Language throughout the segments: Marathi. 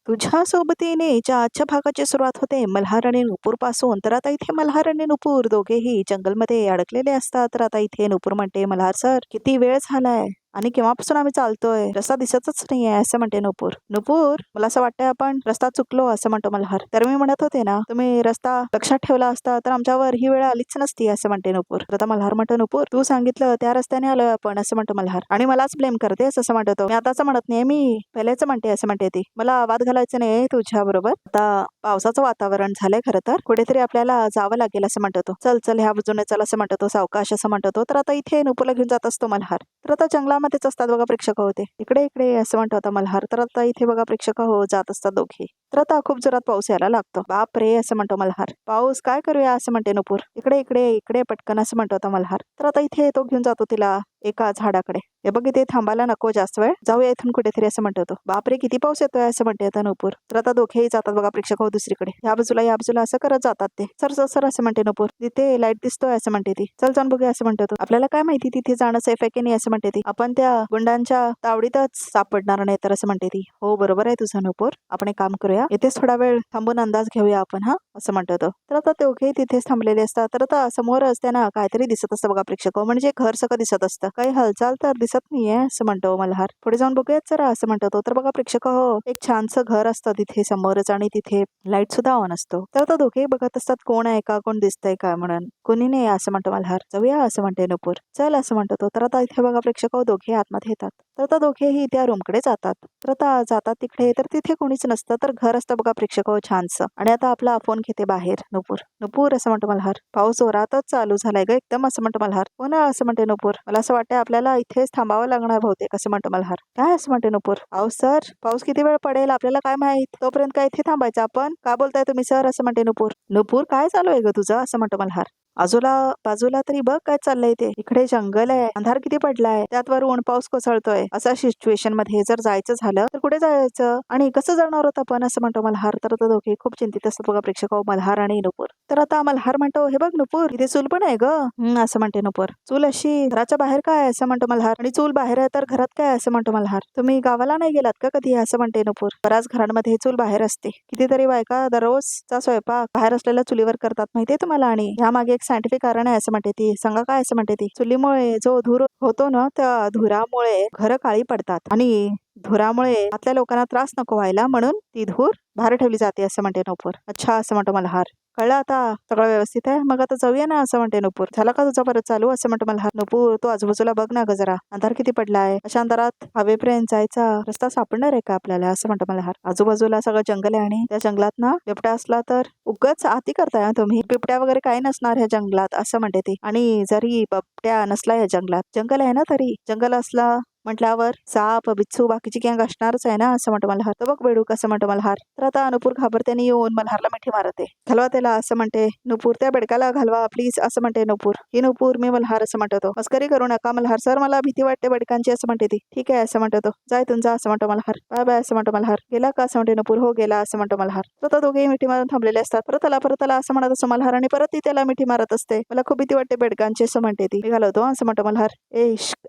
तुझ्या सोबतीनेच्या आजच्या भागाची सुरुवात होते मल्हार आणि नुपूर पासून. तर आता इथे मल्हार आणि नुपूर दोघेही जंगलमध्ये अडकलेले असतात. तर आता इथे नुपूर म्हणते, मल्हार सर किती वेळ झालाय आणि केव्हापासून आम्ही चालतोय, रस्ता दिसतच नाहीये असं म्हणते नुपूर. नुपूर, मला असं वाटतंय आपण रस्ता चुकलो असं म्हणतो मल्हार. तर मी म्हणत होते ना, तुम्ही रस्ता लक्षात ठेवला असता तर आमच्यावर ही वेळ आलीच नसती असं म्हणते नुपूर. तर आता मल्हार म्हणतो, नुपूर तू सांगितलं त्या रस्त्याने आलोय आपण असं म्हणतो मल्हार, आणि मलाच ब्लेम करतेस असं म्हणतो. मी आताच म्हणत नाही, मी पहिलेच म्हणते असं म्हणते ती. मला वाद घालायचं नाही तुझ्या बरोबर. आता पावसाचं वातावरण झालंय खरं तर, कुठेतरी आपल्याला जावं लागेल असं म्हणतो तो. चल चल ह्या बाजूने चल असं म्हणतो तो, सावकाश असं म्हणतो तो. तर आता इथे नुपूरला घेऊन जात असतो मल्हार. तर आता जंगलामध्येच असतात बघा प्रेक्षक होते, इकडे इकडे असं म्हणतो आता मल्हार. तर आता इथे बघा प्रेक्षक हो जात असतात दोघे. तर आता खूप जोरात पाऊस यायला लागतो. बाप रे असं म्हणतो मल्हार, पाऊस काय करूया असं म्हणते नुपूर. इकडे इकडे इकडे पटकन असं म्हणतो आता मल्हार. तर आता इथे तो घेऊन जातो तिला एका झाडाकडे. हे बघ इथे थांबायला नको जास्त वेळ, जाऊया इथून कुठेतरी असं म्हणतो तो. बापरे किती पाऊस येतोय असं म्हणते आता नुपूर. तर आता दोघेही जातात बघा प्रेक्षक हो दुसरीकडे, या बाजूला असं करत जातात ते. सर सर सर असं म्हणते नुपूर, तिथे लाईट दिसतोय असं म्हणते ती. चल जाऊन बघूया असं म्हणतो तो. आपल्याला काय माहिती तिथे जाणं सेफ आहे की नाही असं म्हणते ती. आपण त्या गुंडांच्या तावडीतच सापडणार नाही तर असं म्हणते ती. हो बरोबर आहे तुझं नुपूर, आपण एक काम करूया, इथेच थोडा वेळ थांबून अंदाज घेऊया आपण हा असं म्हणतो तो. तर आता दोघे तिथेच थांबलेले असतात. तर आता समोरच त्यांना काहीतरी दिसत असतं बघा प्रेक्षक, म्हणजे घर सगळं दिसत असतं. काही हालचाल तर दिसत नाहीये असं म्हणतो मल्हार. पुढे जाऊन बघूयात जरा असं म्हणतो तो. तर बघा प्रेक्षक हो, एक छानसं घर असतं तिथे समोरच, आणि तिथे लाईट सुद्धा ऑन असतो. तर आता दोघे बघत असतात कोण आहे का, कोण दिसतंय का म्हणून. कोणी नाही असं म्हणतो मल्हार. जाऊया असं म्हणते नुपूर. चल असं म्हणतो तो. तर आता इथे बघा प्रेक्षक हो, दोघे आतमध्ये येतात. तर आता दोघेही त्या रूमकडे जातात. तर आता जातात तिकडे, तर तिथे कोणीच नसतं. तर घर असतं बघा प्रेक्षक हो छानसं, आणि आता आपला फोन घेते बाहेर नुपूर. नुपूर असं म्हणतो मल्हार, पाऊस जोरातच चालू झालाय ग एकदम असं म्हणतो मल्हार. हो ना असं म्हणते नुपूर, मला असं वाटतंय आपल्याला इथेच थांबावं लागणार बहुतेक असं म्हणतो मल्हार. काय असं म्हणते नुपूर, पाऊस सर, पाऊस किती वेळ पडेल आपल्याला काय माहित, तोपर्यंत काय इथे थांबायचं आपण, का बोलताय तुम्ही सर असं म्हणते नुपूर. नुपूर काय चालू आहे ग तुझं असं म्हणतो मल्हार. बाजूला तरी बघ काय चाललंय ते, इकडे जंगल आहे, अंधार किती पडलाय, त्यात वर ऊन पाऊस कोसळतोय. अशा सिच्युएशन मध्ये जर जायचं झालं तर कुठे जायचं आणि कसं जाणार होतं आपण असं म्हणतो मल्हार. तर आता दोघे खूप चिंतित असतात बघा प्रेक्षक हो, मल्हार आणि नुपूर. तर आता मल्हार म्हणतो, हे बघ नुपूर, इथे चूल पण आहे ग असं म्हणते नुपूर. चूल अशी घराच्या बाहेर काय असं म्हणतो मल्हार, आणि चूल बाहेर आहे तर घरात काय असं म्हणतो मल्हार. तुम्ही गावाला नाही गेलात का कधी असं म्हणते नुपूर. बऱ्याच घरांमध्ये चूल बाहेर असते, कितीतरी बायका दररोजचा स्वयंपाक बाहेर असलेल्या चुलीवर करतात माहितीये तुम्हाला, आणि ह्यामागे एक सायंटिफिक कारण आहे असं म्हणते ती. सांगा काय असं म्हणते ती. चुलीमुळे जो धूर होतो ना, त्या धुरामुळे घरं काळी पडतात, आणि धुरामुळे आपल्या लोकांना त्रास नको व्हायला म्हणून ती धूर बाहेर ठेवली जाते असं म्हणते नुपूर. अच्छा असं म्हणतो मल्हार, कळलं आता सगळं व्यवस्थित आहे, मग आता जाऊया ना असं म्हणते नुपूर. झाला का तुझा परत चालू असं म्हणतो मल्हार. नुपूर तो आजूबाजूला बघ ना ग जरा, अंधार किती पडलाय, अशा अंधारात हवेपर्यंत जायचा रस्ता सापडणार आहे का आपल्याला असं म्हणतो मल्हार. आजूबाजूला सगळं जंगल आहे, आणि त्या जंगलात ना बिबट्या असला तर उगाच आती करताय तुम्ही, बिबट्या वगैरे काही नसणार ह्या जंगलात असं म्हणते ती. आणि जरी बिबट्या नसला या जंगलात, जंगल आहे ना, तरी जंगल असला म्हटल्यावर साप बिच्छू बाकीची गँग असणारच आहे ना असं म्हणतो मल्हार. तर बघ बेडूक असं म्हणतो मल्हार. तर आता नुपूर घाबरत्याने येऊन मल्हारला मिठी मारते. घालवा त्याला असं म्हणते नुपूर, त्या बेडकाला घालवा प्लीज असं म्हणते नुपूर. ही नुपूर मी मल्हार असं म्हणतो तो. मस्करी करू नका मल्हार सर, मला भीती वाटते बेडकांची असं म्हणते ती. ठीक आहे असं म्हणतो तो, जाय तुम जा असं म्हणतो मल्हार. बाय बाय असं म्हणतो मल्हार. गेला का असं म्हणते नुपूर. हो गेला असं म्हणतो मल्हार. तर आता दोघेही मिठी मारून थांबलेले असतात. परत आला असं म्हणत असतो मल्हार, आणि परत ती त्याला मिठी मारत असते. मला खूप भीती वाटते बेडकांची असं म्हणते ती. मी घालवतो असं म्हणतो मल्हार.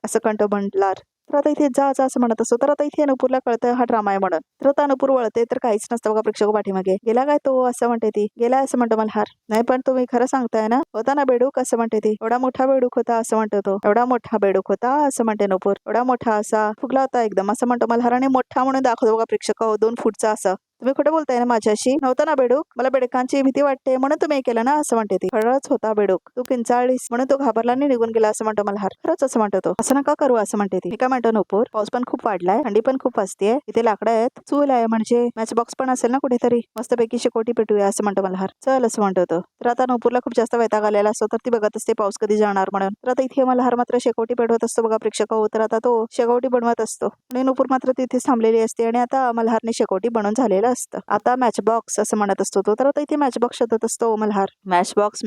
असं कंटो मल्हार. तर आता इथे जा असं म्हणत असतो. तर आता इथे नुपूरला कळतं हा ड्रामा आहे म्हणून. तर आता नुपूर वळते तर काहीच नसतं बघा प्रेक्षक पाठीमागे. गेला काय तो असं म्हणते ती. गेला असं म्हणतो मल्हार. नाही पण तुम्ही खरं सांगताय ना, होता ना बेडूक असं म्हणते ती. एवढा मोठा बेडूक होता असं म्हणतो तो. एवढा मोठा बेडूक होता असं म्हणते नुपूर. एवढा मोठा असा फुगला होता एकदम असं म्हणतो मल्हार, आणि मोठा म्हणून दाखवतो बघा प्रेक्षक 2 फूटचा असं. तुम्ही कुठे बोलताय ना माझ्याशी, नव्हता ना बेडूक, मला बेडकांची भीती वाटते म्हणून तुम्ही केलं ना असं म्हणते ती. खरंच होता बेडूक, तू किंचाळलीस म्हणून तो घाबरला आणि निघून गेला असं म्हणतो मल्हार. खरंच असं म्हणतो तो. असं नका करू असं म्हणते ती. मी काय म्हणतो नुपूर, पाऊस पण खूप वाढलाय, थंडी पण खूप वाजतीये, इथे लाकडं आहेत, चूल आहे, म्हणजे मॅच बॉक्स पण असेल ना कुठेतरी, मस्तपैकी शेकोटी पेटूया असं म्हणतो मल्हार. चल असं म्हणतो तो. तर आता नुपूरला खूप जास्त वैताग आलेला असतो, तर ती बघत असते पाऊस कधी जाणार म्हणून. तर आता इथे मल्हार मात्र शेकोटी पेटवत असतो बघा प्रेक्षक. तर आता तो शेकोटी बनवत असतो, आणि नुपूर मात्र तिथेच थांबलेली असते, आणि आता मल्हारने शेकोटी बनवून झालेलं असतं. आता मॅच बॉक्स असं म्हणत असतो तो. तर आता इथे मॅच बॉक्स शोधत असतो मल्हार. मॅच बॉक्स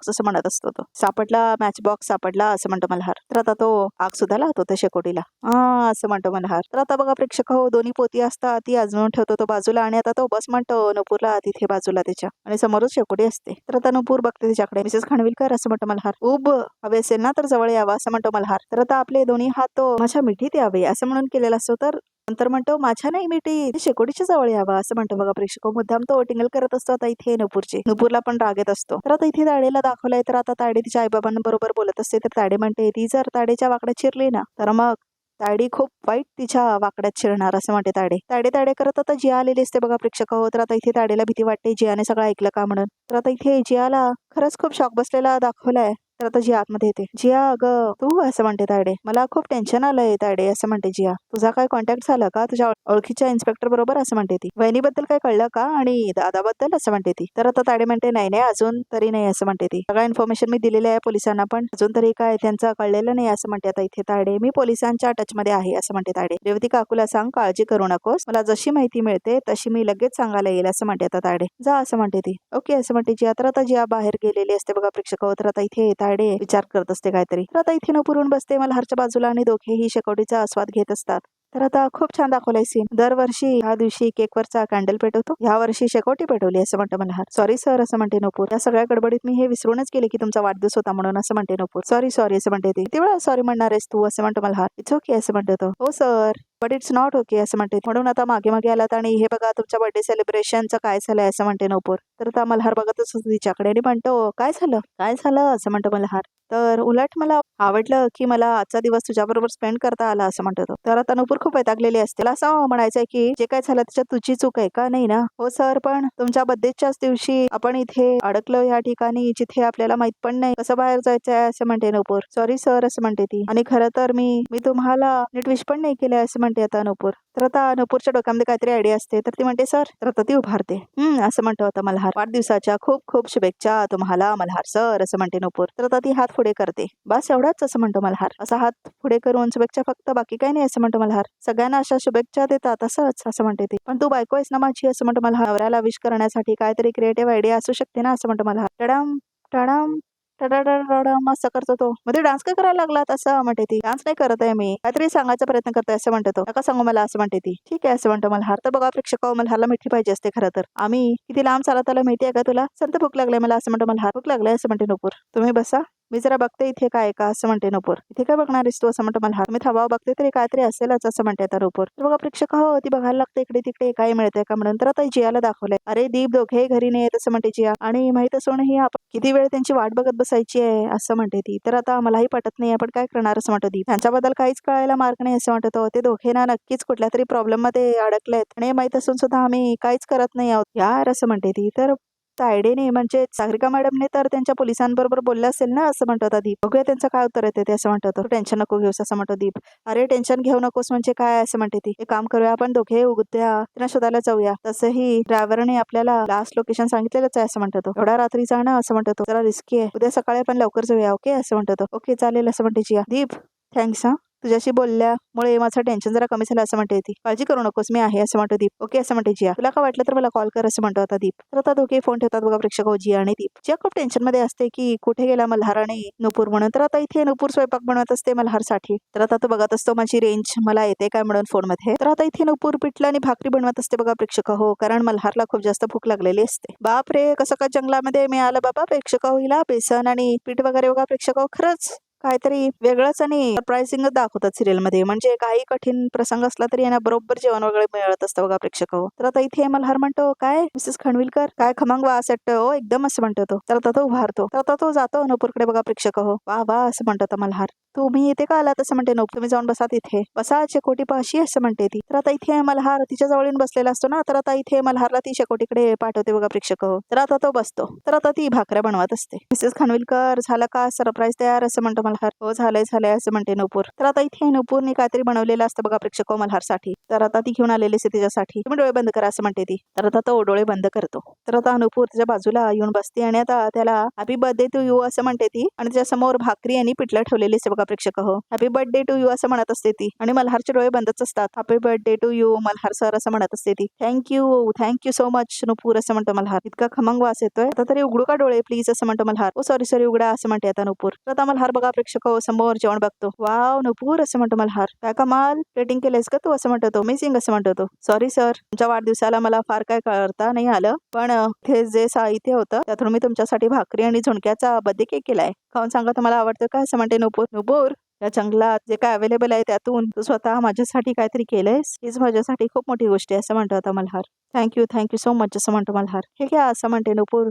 असं म्हणत असतो तो. सापडला मॅच बॉक्स सापडला असं म्हणतो मल्हार. तर आता तो आग सुद्धा लावतो त्या शेकोटीला असं म्हणतो मल्हार. तर आता बघा प्रेक्षक दोन्ही पोती असतात, ती अजून ठेवतो तो बाजूला, आणि आता तो बस म्हणतो नुपूरला तिथे बाजूला त्याच्या, आणि समोरच शेकोटी असते. तर आता नुपूर बघते तिच्याकडे. मिसेस खानविलकर असं म्हणतो मल्हार. हवे असेल ना तर जवळ यावं असं म्हणतो मल्हार. तर आता आपले दोन्ही हात तो माझ्या मिठीत यावे असं म्हणून केलेला असतो. तर नंतर म्हणतो माझ्या नाही मिठी शेकोटीच्या जवळ यावं असं म्हणतो बघा प्रेक्षक. मुद्दाम तो टिंगल करत असतो आता इथे नुपूरची. नुपूरला पण राग येत असतो. तर आता इथे ताडेला दाखवलंय तर आता ताडे तिच्या आईबाबांबरोबर बोलत असते. तर ताडे म्हणते ती जर ताडेच्या वाकड्यात शिरली ना तर मग ताडी खूप वाईट तिच्या वाकड्यात शिरणार असं म्हणते ताडे. ताडे ताडे करत आता जिया आलेली असते बघा प्रेक्षक. तर आता इथे ताडेला भीती वाटते जियाने सगळं ऐकलं का म्हणून. तर आता इथे जियाला खरंच खूप शॉक बसलेला दाखवलाय. तर आता जिया आतमध्ये येते. जिया अगं तू असं म्हणते ताडे. मला खूप टेन्शन आलंय ताडे असं म्हणते जिया. तुझा काय कॉन्टॅक्ट झाला का तुझ्या ओळखीच्या इन्स्पेक्टर बरोबर असं म्हणते ती. वहिनीबद्दल काय कळलं का आणि दादाबद्दल असं म्हणते ती. तर आता ताडे म्हणते नाही नाही अजून तरी नाही असं म्हणते ती. सगळं इन्फॉर्मेशन मी दिलेली आहे पोलिसांना पण अजून तरी काय त्यांचं कळलेलं नाही असं म्हणते आता इथे ताडे. मी पोलिसांच्या टच मध्ये आहे असं म्हणते ताडे. रेवती काकूला सांग काळजी करू नकोस. मला जशी माहिती मिळते तशी मी लगेच सांगायला येईल असं म्हणते आता ताडे. जा असं म्हणते ती. ओके असं म्हणते जिया. तर आता जिया बाहेर गेलेली असते बघा प्रेक्षक. तर आता इथे ताडे विचार करत असते काहीतरी. तर आता इथे नुपूर बसते मल्हारच्या बाजूला आणि दोघेही शेकोटीचा आस्वाद घेत असतात. तर आता खूप छान दाखवलाय सीन. दरवर्षी ह्या दिवशी केकवरचा कॅन्डल पेटवतो. ह्या वर्षी शेकोटी पेटवली असं म्हणतं मल्हार. सॉरी सर असं म्हणते नुपूर. या सगळ्या गडबडीत मी हे विसरूनच गेले की तुमचा वाढदिवस होता म्हणून असं म्हणते नुपूर. सॉरी सॉरी असं म्हणते ती. किती वेळा सॉरी म्हणणार आहेस तू असं म्हणतो मल्हार. इट्स ओके असं म्हणतो तो. हो sir but it's not okay असं म्हणते. म्हणून आता मागे मागे आलात आणि हे बघा तुमच्या बर्थडे सेलिब्रेशनचं काय झालंय असं म्हणते नुपूर. तर आता मल्हार बघतच तिच्याकडे आणि म्हणतो काय झालं असं म्हणतो मल्हार. तर उलट मला आवडलं की मला आजचा दिवस तुझ्याबरोबर स्पेंड करता आला असं म्हणतो तो. तर आता नुपूर खूप वैतागलेली असते. तिला असं म्हणायचंय की जे काय झालं त्याच्यात तुझी चूक आहे का नाही ना. हो सर पण तुमच्या बर्थडेच्याच दिवशी आपण इथे अडकलो या ठिकाणी जिथे आपल्याला माहित पण नाही कसं बाहेर जायचंय असं म्हणते नुपूर. सॉरी सर असं म्हणते ती. आणि खरं तर मी तुम्हाला नीट विश पण नाही केलंय असं म्हणते आता नुपूर. तर आता नुपूरच्या डोक्यामध्ये काहीतरी आयडिया असते. तर ती म्हणते सर. तर आता ती उभारते. असं म्हणतो आता मल्हार. वाढदिवसाच्या खूप खूप शुभेच्छा तुम्हाला मल्हार सर असं म्हणते नुपूर. तर आता ती हात पुढे करते. बस एवढाच असं म्हणतो मल्हार. असा हात पुढे करून शुभेच्छा फक्त बाकी काही नाही असं म्हणतो मल्हार. सगळ्यांना अशा शुभेच्छा देतात असंच असं म्हणते ती. पण तू बायको आहेस ना माझी असं म्हणतो मल्हार. नवऱ्याला विश करण्यासाठी काहीतरी क्रिएटिव्ह आयडिया असू शकते ना असं म्हणतो मल्हार. टडाम टडाम टडाडम असं करतो तो. मध्ये डान्स काय करायला लागलात असं म्हणते ती. डान्स नाही करत आहे मी काहीतरी सांगायचा प्रयत्न करतोय असं म्हणतो तो. नका सांगू मला असं म्हणते ती. ठीक आहे असं म्हणतो मल्हार. तर बघा प्रेक्षक मल्हारला मिठी पाहिजे असते खरं तर. आम्ही किती लांब चालत आलो माहिती आहे का तुला. संत भूक लागलाय मला असं म्हणतो मल्हार. भूक लागलाय असं म्हणते नुपूर. तुम्ही बसा मी जरा बघते इथे काय का असं म्हणते नुपूर. इथे काय बघणार आहेस तू असं म्हणतो मल्हार. मी थांबावं बघते तरी काहीतरी असेलच असं म्हणते आता नुपूर. तर बघा प्रेक्षक हो ती बघायला लागते इकडे तिकडे काय मिळतंय का म्हणून. तर आता जियाला दाखवलंय. अरे दीप दोघे घरी नाही येत असं म्हणते जिया. आणि माहित असूनही आपण किती वेळ त्यांची वाट बघत बसायची आहे असं म्हणते ती. तर आता मलाही पटत नाही आपण काय करणार असं म्हणतो दीप. त्यांच्याबद्दल काहीच कळायला मार्ग नाही असं म्हणतो. ते दोघे ना नक्कीच कुठल्या तरी प्रॉब्लेम मध्ये अडकलेत आणि माहित असून सुद्धा आम्ही काहीच करत नाही आहोत यार असं म्हणते ती. तर तायडेने म्हणजे सागरिका मॅडमने तर त्यांच्या पोलिसांबरोबर बोलले असेल ना असं म्हणतो दीप. बघूया त्यांचं काय उत्तर येते ते असं म्हणतो तो. टेन्शन नको घेऊस असं म्हणतो दीप. अरे टेन्शन घेऊ नकोस म्हणजे काय असं म्हणते ती. एक काम करूया आपण दोघे उद्या त्यांना शोधायला जाऊया. तसंही ड्रायव्हरने आपल्याला लास्ट लोकेशन सांगितलेलंच आहे असं म्हणतो तो. एवढ्या रात्री जाणं असं म्हणतो तो जरा रिस्की आहे. उद्या सकाळी आपण लवकर जाऊया ओके असं म्हणतो तो. ओके चालेल असं म्हणते जिया. दीप थँक्स हा तुझ्याशी बोलल्यामुळे माझं टेन्शन जरा कमी झालं असं म्हणते ती. काळजी करू नकोस मी आहे असं म्हणतो दीप. ओके असं म्हणते जिया. तुला काय वाटलं तर मला कॉल कर असं म्हणतो आता दीप. तर आता दोघे फोन ठेवतात बघा प्रेक्षक जिया आणि दीप. जिया खूप टेन्शन मध्ये असते की कुठे गेला मल्हार आणि नुपूर म्हणून. तर आता इथे नुपूर स्वयंपाक बनवत असते मल्हारसाठी. तर आता तो बघत असतो माझी रेंज मला येते काय म्हणून फोन मध्ये. तर आता इथे नुपूर पिठलं आणि भाकरी बनवत असते बघा प्रेक्षक हो कारण मल्हारला खूप जास्त भूक लागलेली असते. बाप रे कसं काय जंगलामध्ये मिळालं बाबा प्रेक्षक हिला बेसन आणि पीठ वगैरे बघा प्रेक्षक खरंच काहीतरी वेगळंच आणि सरप्राइझिंगच दाखवतात सिरियल मध्ये. म्हणजे काही कठीण प्रसंग असला तरी यांना बरोबर जेवण वगैरे मिळत असतं बघा प्रेक्षक हो. तर आता इथे मल्हार म्हणतो काय मिसेस खंडविलकर काय खमंग वास येतो हो एकदम असं म्हणतो तो. तर आता तो उभारतो. तर आता तो जातो नुपूरकडे बघा प्रेक्षक हो. वा वा असं म्हणतो मल्हार. तुम्ही इथे का आलात असं म्हणते नुपूर. तुम्ही जाऊन बसा तिथे बसा शेकोटी पाशी असं म्हणते ती. तर आता इथे मल्हार तिच्या जवळ येऊन बसलेला असतो ना. तर आता इथे मल्हारला ती शेकोटीकडे पाठवते बघा प्रेक्षक हो. तर आता तो बसतो. तर आता ती भाकऱ्या बनवत असते. मिसेस खंडविलकर झालं का सरप्राईज तयार असं म्हणतो मल्हार. हो झालंय असं म्हणते नुपूर. तर आता इथे नुपूरने काहीतरी बनवलेलं असतं बघा प्रेक्षक मल्हारसाठी. तर आता ती घेऊन आलेली असते तिच्यासाठी. तुम्ही डोळे बंद करा असं म्हणते ती. तर आता तो डोळे बंद करतो. तर आता नुपूर त्याच्या बाजूला येऊन बसते आणि आता त्याला हॅपी बर्थडे टू यू असं म्हणते ती. आणि त्याच्या समोर भाकरी आणि पिठलं ठेवलेली असते बघा प्रेक्षक हो. हॅपी बर्थडे टू यू असं म्हणत असते ती. आणि मल्हारचे डोळे बंदच असतात. Happy birthday to you Malhar sir असं म्हणत असते ती. थँक्यू सो मच नुपूर असं म्हणतो मल्हार. इतका खमंग वास येतोय. आता तरी उघडू का डोळे प्लीज असं म्हणतो मल्हार. ओ सॉरी उघडा असं म्हणते आता नुपूर. तर आता मल्हार बघा प्रेक्षक समोर जेवण बघतो. वाव नुपूर असं म्हणतो मल्हार. काय कमाल प्लेटिंग केलंयस का तू असं म्हणतो तो. अमेझिंग असं म्हणतो तो. सॉरी सर तुमच्या वाढदिवसाला मला फार काय करता नाही आलं पण हे जे साहित्य होतं त्यातून मी तुमच्यासाठी भाकरी आणि झुणक्याचा बर्थडे केक केलाय. खाऊन सांगा तुम्हाला आवडतं का असं म्हणते नुपूर. या जंगलात जे काय अवेलेबल आहे त्यातून तू स्वतः माझ्यासाठी काहीतरी केलंयस, हीच माझ्यासाठी खूप मोठी गोष्ट आहे असं म्हणतो आता मल्हार. थँक्यू सो मच असं म्हणतो मल्हार. हे घ्या असं म्हणते नुपूर.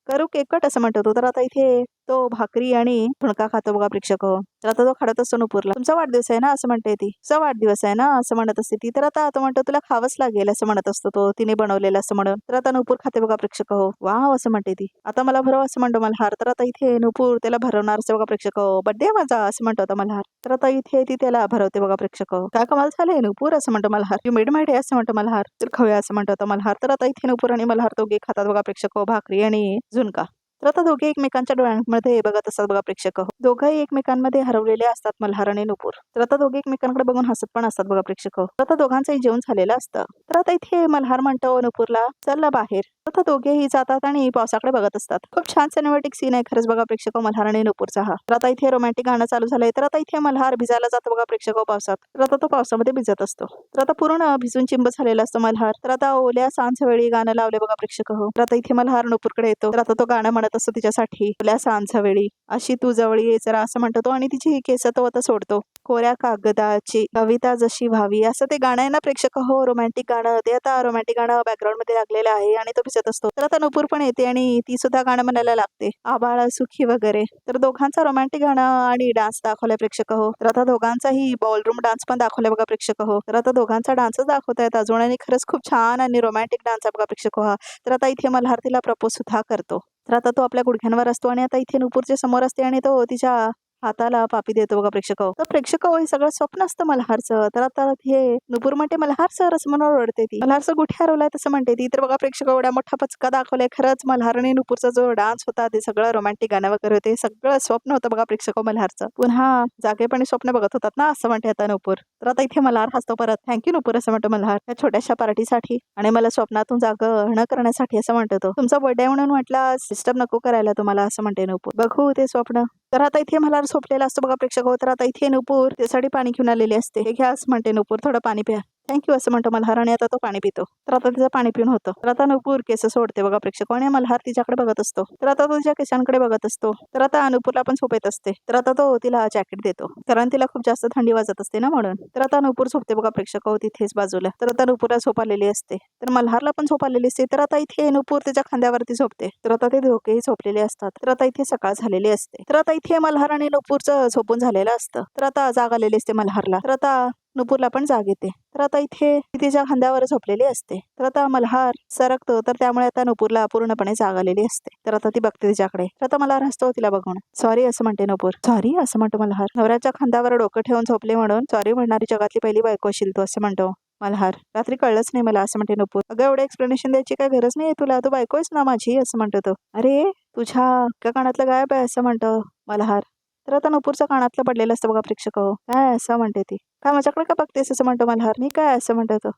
करू केक कट असं म्हणतो तो. तर आता इथे तो भाकरी आणि झुणका खातो बघा प्रेक्षक हो. तर आता तो खडत असतो नुपूरला. तुमचा वाढदिवस आहे ना असं म्हणते ती. तुझा वाढदिवस आहे ना असं म्हणत असते ती. तर आता तो म्हणतो तुला खावंच लागेल असं म्हणत असतो तो, तिने बनवलेलं असं म्हणून. तर आता नुपूर खाते बघा प्रेक्षक हो. वाव असं म्हणते ती. आता मला भरव असं म्हणतो मल्हार. तर आता इथे नुपूर त्याला भरवणार असं बघा प्रेक्षक हो. बड्डे माझा असं म्हणतो आता मल्हार. तर आता इथे ती त्याला भरवते बघा प्रेक्षक हो. काय कमाल झालंय नुपूर असं म्हणतो Malhar. You made my day असं म्हणतो मल्हार. तर खाऊया असं म्हणतो आता मल्हार. तर आता इथे नुपूर आणि मल्हार दोघे खातात बघा प्रेक्षक हो, भाकरी आणि झुणका. तर आता दोघे एकमेकांच्या डोळ्यांमध्ये बघत असतात बघा प्रेक्षक हो. दोघंही एकमेकांमध्ये हरवलेले असतात मल्हार आणि नुपूर. तर आता दोघे एकमेकांकडे बघून हसत पण असतात बघा प्रेक्षक हो. तर आता दोघांचंही जेवण झालेलं असतं. तर आता इथे मल्हार म्हणतो नुपूरला चल ना बाहेर. आता दोघेही जातात आणि पावसाकडे बघत असतात. खूप छान सिनेमॅटिक सीन आहे खरंच बघा प्रेक्षक हो, मल्हार आणि नुपूरचा हा. तर आता इथे रोमॅन्टिक गाणं चालू झालंय. तर आता इथे मल्हार भिजायला जातो बघा प्रेक्षक हो पावसात. तर आता तो पावसामध्ये भिजत असतो. तर आता पूर्ण भिजून चिंब झालेला असतो मल्हार. तर आता ओल्या सांज वेळी गाणं लावले बघा प्रेक्षक हो. तर आता इथे मल्हार नुपूरकडे येतो. तर आता तो गाणं म्हणत असतो तिच्यासाठी. ओल्या सांज वेळी अशी तू जवळ ये जरा असं म्हणतो तो आणि तिची केस तो आता सोडतो. कोऱ्या कागदाची कविता जशी व्हावी असं ते गाणं आहे ना प्रेक्षक हो, रोमॅन्टिक गाणं. ते आता रोमॅन्टिक गाणं बॅकग्राऊंड मध्ये लागलेलं आहे आणि तो भिजत असतो. तर आता नुपूर पण येते आणि ती सुद्धा गाणं म्हणायला लागते, आबाळ सुखी वगैरे. तर दोघांचा रोमॅन्टिक गाणं आणि डान्स दाखवलाय प्रेक्षक हो. तर आता दोघांचाही बॉलरूम डान्स पण दाखवलाय बघा प्रेक्षक हो. तर आता दोघांचा डान्सच दाखवतायत अजून आणि खरंच खूप छान आणि रोमॅन्टिक डान्स आहे बघा प्रेक्षक हो हा. तर आता इथे मल्हार तिला प्रपोज सुद्धा करतो. तर आता तो आपल्या गुडघ्यांवर असतो आणि आता इथे नुपूरच्या समोर असते आणि तो तिच्या हाताला पापी देतो बघा प्रेक्षक हो. तर प्रेक्षक हो हे सगळं स्वप्न असतं मल्हारचं. तर आता हे नुपूर म्हणते मल्हार सर असं म्हणून ओरडते ती. मल्हार सर कुठे हरवलाय तसं म्हणते ती. तर बघा प्रेक्षक एवढा मोठा पचका दाखवलाय खरंच मल्हार आणि नुपूरचा जो डान्स होता ते सगळं रोमॅन्टिक गाणं वगैरे होते सगळं स्वप्न होतं बघा प्रेक्षक हो मल्हारचं. पुन्हा जागेपणी स्वप्न बघत होतात ना असं म्हणते आता नुपूर. तर आता इथे मल्हार हसतो परत. थँक्यू नुपूर असं म्हणतो मल्हार या छोट्याशा पार्टीसाठी आणि मला स्वप्नातून जागं न करण्यासाठी असं म्हणतो तो. तुमचा बर्थडे म्हणून म्हटलं डिस्टर्ब नको करायला तुम्हाला असं म्हणते नुपूर. बघू ते स्वप्न. तर आता इथे मल्हार झोपलेला असतो बघा प्रेक्षक हो. तर आता इथे नुपूर त्यासाठी पाणी घेऊन आलेली असते. हे घ्या असं म्हणते नुपूर, थोडं पाणी प्या. थँक्यू असं म्हणतो मल्हार आणि आता तो पाणी पितो. तर आता तिचं पाणी पिऊन होतं. तर आता नुपूर केस सोडते बघा प्रेक्षक आणि मल्हार तिच्याकडे बघत असतो. तर आता तो तिच्या केसांकडे बघत असतो. तर आता नुपूरला पण झोप येत असते. तर आता तो तिला जॅकेट देतो कारण तिला खूप जास्त थंडी वाजत असते ना म्हणून. तर आता नुपूर झोपते बघा प्रेक्षक हो तिथेच बाजूला. तर आता नुपूरला झोप आलेली असते. तर मल्हारला पण झोप आलेली असते. तर आता इथे नुपूर त्याच्या खांद्यावरती झोपते. तर आता ते दोघेही झोपलेले असतात. तर आता इथे सकाळ झालेली असते. तर आता इथे मल्हार आणि नुपूरचं झोपून झालेलं असतं. तर आता जाग आलेली असते मल्हारला. तर आता नुपूरला पण जाग येते. तर आता इथे ती तिच्या खांद्यावर झोपलेली असते. तर आता मल्हार सरकतो तर त्यामुळे आता नुपूरला पूर्णपणे जाग आलेली असते. तर आता ती बघते तिच्याकडे. तर आता मल्हार हसतो तिला बघून. सॉरी असं म्हणते नुपूर. सॉरी असं म्हणतो मल्हार. नवऱ्याच्या खांद्यावर डोकं ठेवून झोपले म्हणून सॉरी म्हणणारी जगातली पहिली बायको असेल तू असं म्हणतो मल्हार. रात्री कळलंच नाही मला असं म्हणते नुपूर. अगं एवढं एक्सप्लेनेशन द्यायची काय गरज नाहीये तुला, तू बायको आहेस ना माझी असं म्हणतो तो. अरे तुझ्या का कानातलं गायब आहे असं म्हणतो मल्हार. तर आता नुपूरच्या कानातलं पडलेलं असतं बघा प्रेक्षक हो. काय असं म्हणते ती. काय माझ्याकडे का बघतेस असं म्हणतो मल्हार. मी काय असं म्हणतो तो.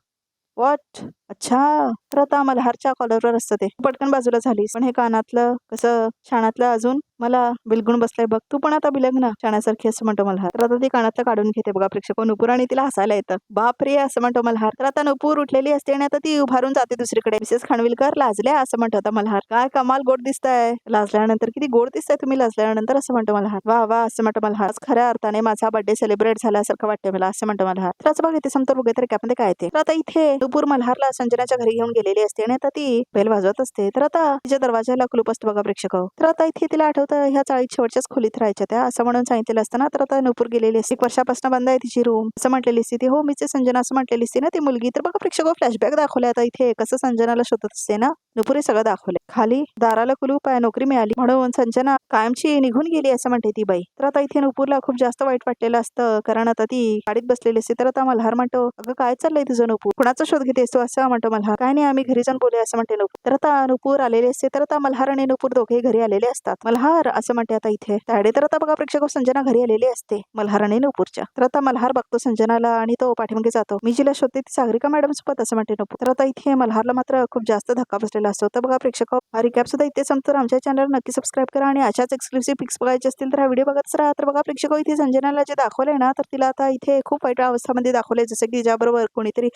व्हॉट? अच्छा. तर आता मल्हारच्या कॉलरवर असतं ते. पटकन बाजूला झालीस. पण हे कानातलं कसं शाणातलं अजून मला बिलगुण बसलाय बघ. तू पण आता बिलग ना शाण्यासारखी असं म्हणतो मल्हार. तर आता ती कानातलं काढून घेते बघा प्रेक्षक नुपूर आणि तिला हसायला येतं. बापरे असं म्हणतो मल्हार. तर आता नुपूर उठलेली असते आणि आता ती उभारून जाते दुसरीकडे. मिसेस खानविलकर लाजल्या असं म्हणतो आता मल्हार. काय कमाल गोड दिसताय लाजल्यानंतर. किती गोड दिसताय तुम्ही लाजल्यानंतर असं म्हणतो मल्हार. वा वा असं म्हणतो मल्हार. आज खऱ्या अर्थाने माझा बर्थडे सेलिब्रेट झाल्यासारखं वाटतं मला असं म्हणतो मल्हार. तर असं बघ इथे समोर बघे तर त्यामध्ये काय ते. तर आता इथे नुपूर मल्हारला संजनाच्या घरी घेऊन गेलेली असते आणि आता ती बेल वाजवत असते. तर आता तिच्या दरवाजाला कुलूप असतो बघा प्रेक्षक. तर आता इथे तिला आठवतं ह्या चाळीत शेवटच्याच खोलीत राहायच्या त्या असं म्हणून सांगितलेलं असतं ना. तर आता नुपूर गेलेली असते. 1 वर्षापासून बंद आहे तिची रूम असं म्हटलेली असते ती. हो मीच संजना असं म्हटलेली असते ना ती मुलगी. तर बघा प्रेक्षक फ्लॅशबॅक दाखवले आता इथे कसं संजनाला शोधत असते ना नुपूर हे सगळं दाखवले. खाली दाराला कुलूप आहे, नोकरी मिळाली म्हणून संजना कायमची निघून गेली असं म्हणते ती बाई. तर आता इथे नुपूरला खूप जास्त वाईट वाटलेलं असतं कारण आता ती गाडीत बसलेली असते. तर आता मल्हार म्हणतो अगं काय चाललंय तुझं नुपूर, कुणाचा शोध घेतेस तू असं म्हणतो मल्हार. काय नाही आम्ही घरी जाऊन बोलूया असं म्हणते नुपूर. तर आता नुपूर आलेले असते. तर आता मल्हार आणि नुपूर दोघे घरी आलेले असतात. मल्हार असं म्हणते आता इथे त्याडे. तर आता बघा प्रेक्षक संजना घरी आलेली असते मल्हार आणि नुपूरच्या. तर आता मल्हार बघतो संजनाला आणि तो पाठीमागे जातो. मी जिला शोधते ती सागरिका मॅडम सोबत असं म्हणते नुपूर. तर आता इथे मल्हारला मात्र खूप जास्त धक्का बसलेला असतो. तर बघा प्रेक्षक हा रिकॅप सुद्धा इथे संपतो. आमच्या चॅनल नक्की सबस्क्राईब करा आणि अशाच एक्सक्लुसिव्ह पिक्स बघायचे असतील तर हा व्हिडिओ बघतच राहा. तर बघा प्रेक्षक इथे संजनाला जे दाखवलंय ना तर तिला आता इथे खूप वाईट अवस्थामध्ये दाखवलंय जसं की ज्याबरोबर कोणीतरी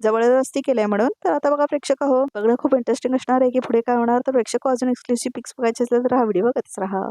जबरदस्ती केलंय म्हणून. तर आता बघा प्रेक्षक बघणं खूप इंटरेस्टिंग असणार आहे की पुढे काय होणार. तर प्रेक्षक अजून एक्सक्लुसिव्ह पिक्स बघायचे असेल तर हा व्हिडिओ बघतच राहा.